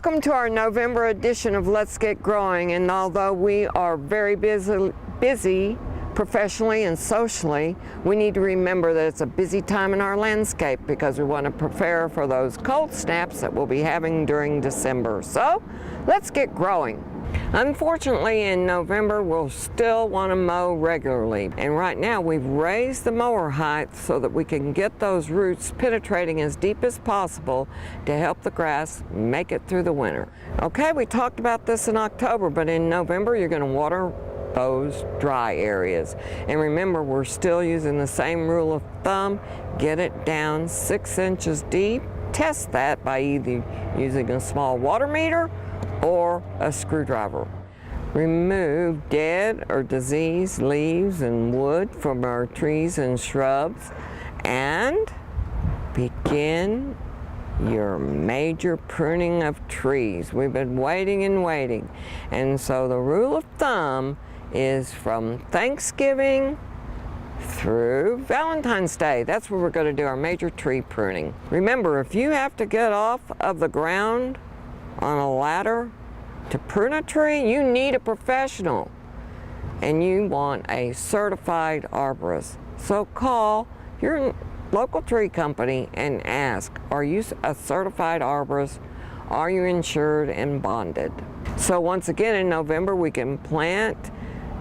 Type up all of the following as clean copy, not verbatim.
Welcome to our November edition of Let's Get Growing, and although we are very busy professionally and socially, we need to remember that it's a busy time in our landscape because we want to prepare for those cold snaps that we'll be having during December. So let's get growing. Unfortunately, in November, we'll still want to mow regularly. And right now, we've raised the mower height so that we can get those roots penetrating as deep as possible to help the grass make it through the winter. Okay, we talked about this in October, but in November, you're going to water those dry areas. And remember, we're still using the same rule of thumb. Get it down 6 inches deep. Test that by either using a small water meter or a screwdriver. Remove dead or diseased leaves and wood from our trees and shrubs and begin your major pruning of trees. We've been waiting and waiting, and so the rule of thumb is from Thanksgiving through Valentine's Day. That's where we're going to do our major tree pruning. Remember, if you have to get off of the ground on a ladder to prune a tree, you need a professional, and you want a certified arborist. So call your local tree company and ask, are you a certified arborist? Are you insured and bonded? So once again, in November, we can plant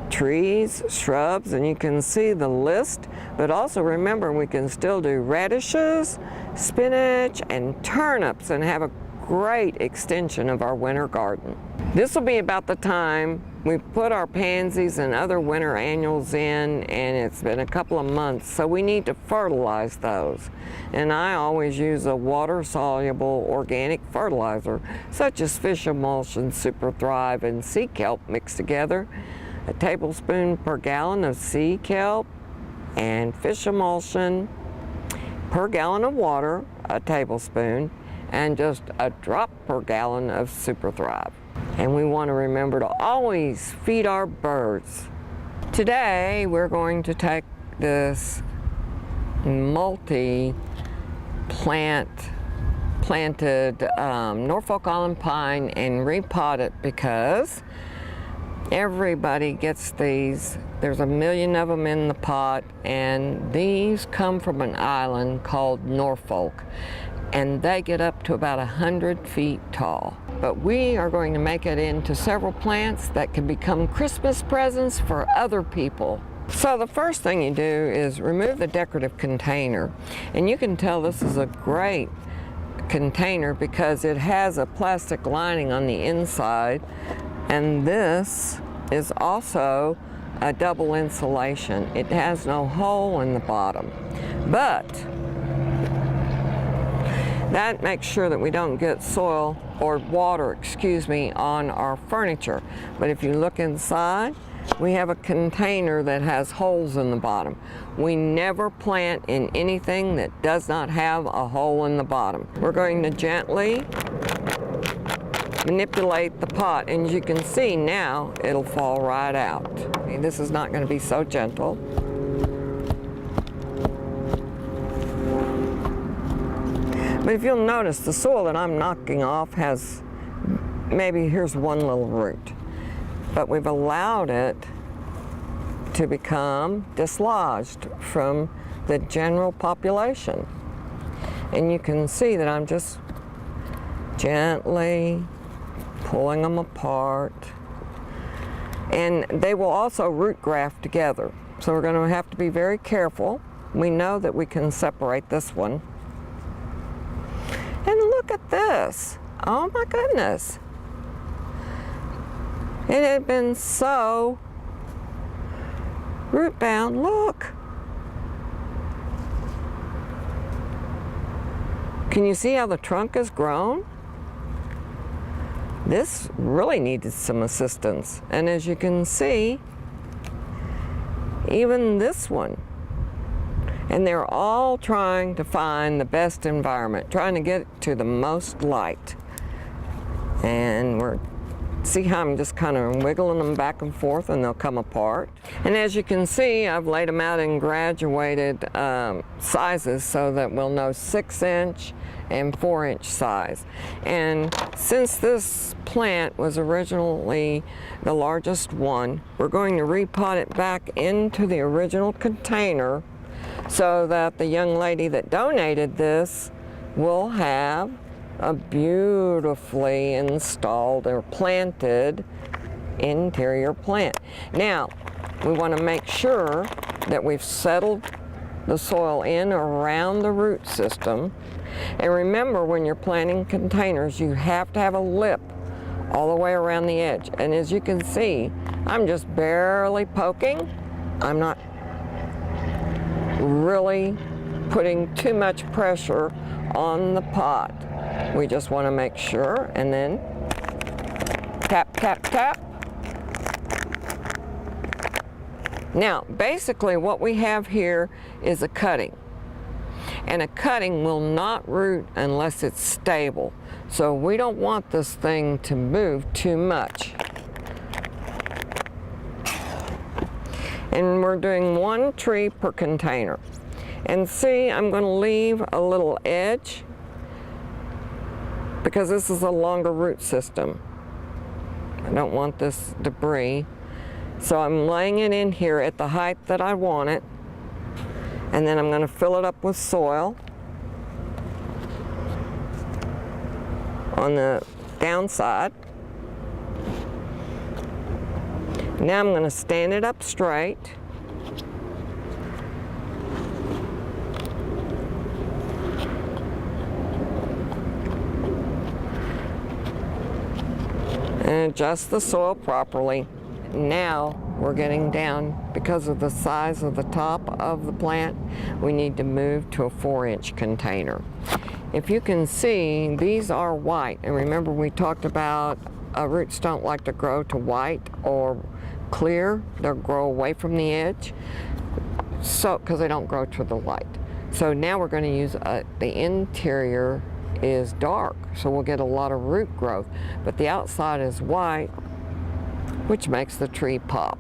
trees, shrubs, and you can see the list, but also remember, we can still do radishes, spinach, and turnips and have a great extension of our winter garden. This will be about the time we put our pansies and other winter annuals in, and it's been a couple of months, so we need to fertilize those. And I always use a water-soluble organic fertilizer, such as fish emulsion, Super Thrive, and sea kelp mixed together. A tablespoon per gallon of sea kelp and fish emulsion per gallon of water, a tablespoon, and just a drop per gallon of Super Thrive. And we want to remember to always feed our birds. Today we're going to take this planted Norfolk Island pine and repot it because everybody gets these. There's a million of them in the pot, and these come from an island called Norfolk, and they get up to about 100 feet tall. But we are going to make it into several plants that can become Christmas presents for other people. So the first thing you do is remove the decorative container, and you can tell this is a great container because it has a plastic lining on the inside, and this is also a double insulation. It has no hole in the bottom, but that makes sure that we don't get soil or water, on our furniture. But if you look inside, we have a container that has holes in the bottom. We never plant in anything that does not have a hole in the bottom. We're going to gently manipulate the pot, and as you can see now, it'll fall right out. This is not going to be so gentle. But if you'll notice, the soil that I'm knocking off has, maybe here's one little root, but we've allowed it to become dislodged from the general population. And you can see that I'm just gently pulling them apart. And they will also root graft together. So we're going to have to be very careful. We know that we can separate this one. And look at this. Oh my goodness. It had been so root bound. Look. Can you see how the trunk has grown? This really needed some assistance. And as you can see, even this one. And they're all trying to find the best environment, trying to get to the most light. And we're See how I'm just kind of wiggling them back and forth and they'll come apart. And as you can see, I've laid them out in graduated sizes so that we'll know 6-inch and 4-inch size. And since this plant was originally the largest one, we're going to repot it back into the original container so that the young lady that donated this will have a beautifully installed or planted interior plant. Now, we want to make sure that we've settled the soil in around the root system. And remember, when you're planting containers, you have to have a lip all the way around the edge. And as you can see, I'm just barely poking. I'm not really putting too much pressure on the pot. We just want to make sure, and then tap, tap, tap. Now, basically what we have here is a cutting. And a cutting will not root unless it's stable. So we don't want this thing to move too much. And we're doing 1 tree per container. And see, I'm going to leave a little edge because this is a longer root system. I don't want this debris. So I'm laying it in here at the height that I want it. And then I'm going to fill it up with soil on the downside. Now I'm going to stand it up straight. And adjust the soil properly. Now we're getting down, because of the size of the top of the plant, we need to move to a 4-inch container. If you can see, these are white. And remember, we talked about roots don't like to grow to white or clear. They'll grow away from the edge, so because they don't grow to the light. So now we're going to use the interior is dark, so we'll get a lot of root growth, but the outside is white, which makes the tree pop.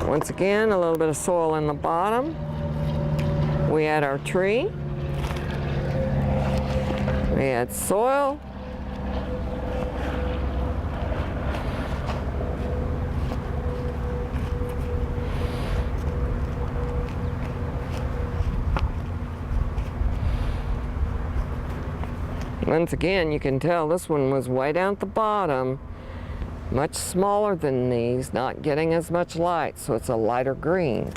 Once again, a little bit of soil in the bottom. We add our tree. We add soil. Once again, you can tell this one was way down at the bottom, much smaller than these, not getting as much light, so it's a lighter green.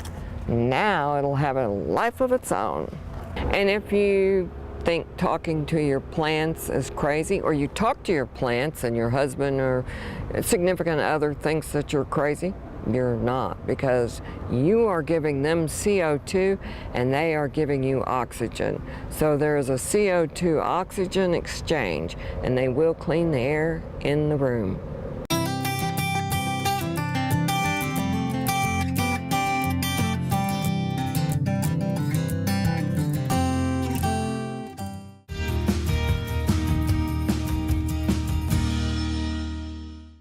Now it'll have a life of its own. And if you think talking to your plants is crazy, or you talk to your plants and your husband or significant other thinks that you're crazy, you're not, because you are giving them CO2 and they are giving you oxygen. So there is a CO2 oxygen exchange, and they will clean the air in the room.